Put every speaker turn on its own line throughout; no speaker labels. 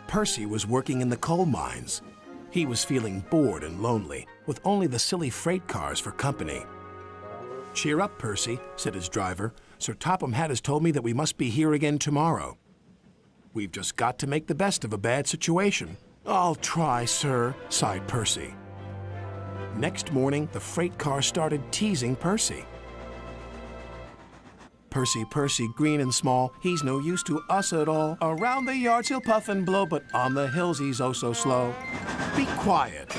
Percy was working in the coal mines. He was feeling bored and lonely, with only the silly freight cars for company. "Cheer up, Percy," said his driver. "Sir Topham Hatt has told me that we must be here again tomorrow. We've just got to make the best of a bad situation." "I'll try, sir," sighed Percy. Next morning, the freight car started teasing Percy. "Percy, Percy, green and small, he's no use to us at all. Around the yards he'll puff and blow, but on the hills he's oh so slow. Be quiet."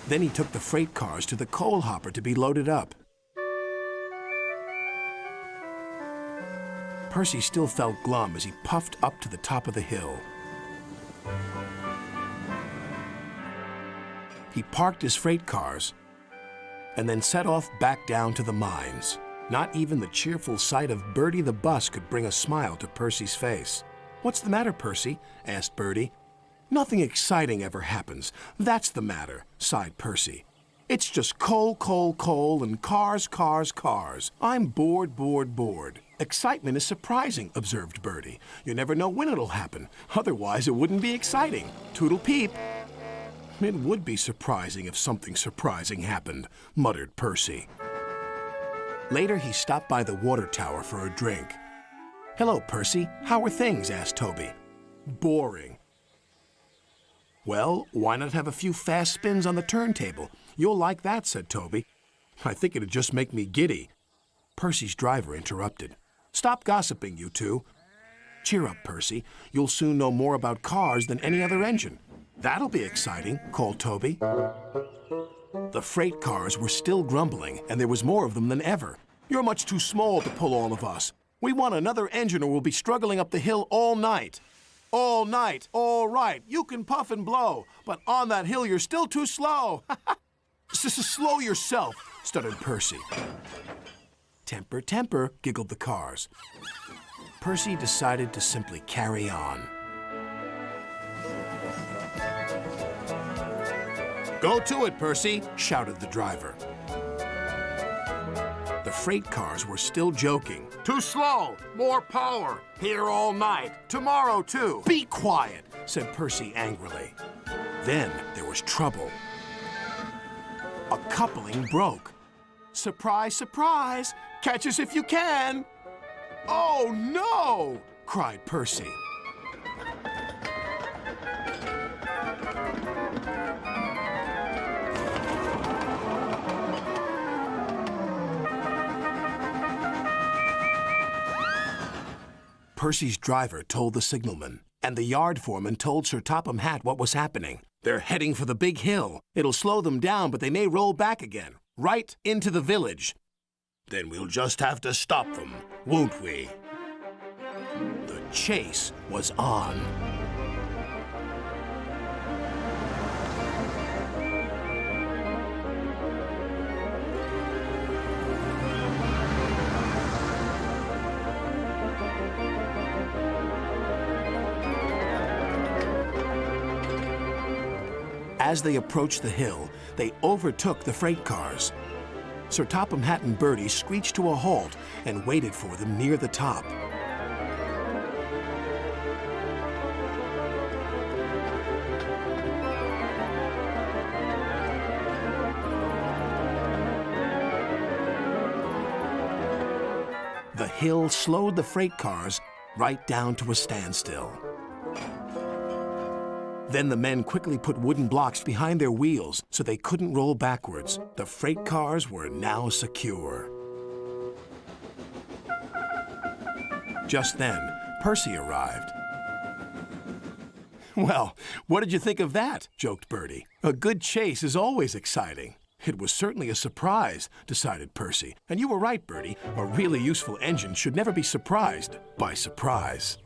Then he took the freight cars to the coal hopper to be loaded up. Percy still felt glum as he puffed up to the top of the hill. He parked his freight cars and then set off back down to the mines. Not even the cheerful sight of Bertie the bus could bring a smile to Percy's face. "What's the matter, Percy?" asked Bertie. "Nothing exciting ever happens. That's the matter," sighed Percy. "It's just coal, coal, coal, and cars, cars, cars. I'm bored, bored, bored." "Excitement is surprising," observed Bertie. "You never know when it'll happen. Otherwise, it wouldn't be exciting. Toodle peep." "It would be surprising if something surprising happened," muttered Percy. Later, he stopped by the water tower for a drink. "Hello, Percy. How are things?" asked Toby. "Boring." "Well, why not have a few fast spins on the turntable? You'll like that," said Toby. "I think it'd just make me giddy." Percy's driver interrupted. "Stop gossiping, you two. Cheer up, Percy. You'll soon know more about cars than any other engine." "That'll be exciting," called Toby. The freight cars were still grumbling, and there was more of them than ever. "You're much too small to pull all of us. We want another engine or we'll be struggling up the hill all night." "All night, all right. You can puff and blow, but on that hill you're still too slow." "Slow yourself," stuttered Percy. "Temper, temper," giggled the cars. Percy decided to simply carry on. "Go to it, Percy," shouted the driver. The freight cars were still joking. "Too slow, more power, here all night, tomorrow too." "Be quiet," said Percy angrily. Then there was trouble. A coupling broke. "Surprise, surprise, catch us if you can." "Oh no!" cried Percy. Percy's driver told the signalman, and the yard foreman told Sir Topham Hatt what was happening. "They're heading for the big hill. It'll slow them down, but they may roll back again, right into the village." "Then we'll just have to stop them, won't we?" The chase was on. As they approached the hill, they overtook the freight cars. Sir Topham Hatt and Bertie screeched to a halt and waited for them near the top. The hill slowed the freight cars right down to a standstill. Then the men quickly put wooden blocks behind their wheels so they couldn't roll backwards. The freight cars were now secure. Just then, Percy arrived. "Well, what did you think of that?" joked Bertie. "A good chase is always exciting." "It was certainly a surprise," decided Percy. "And you were right, Bertie. A really useful engine should never be surprised by surprise."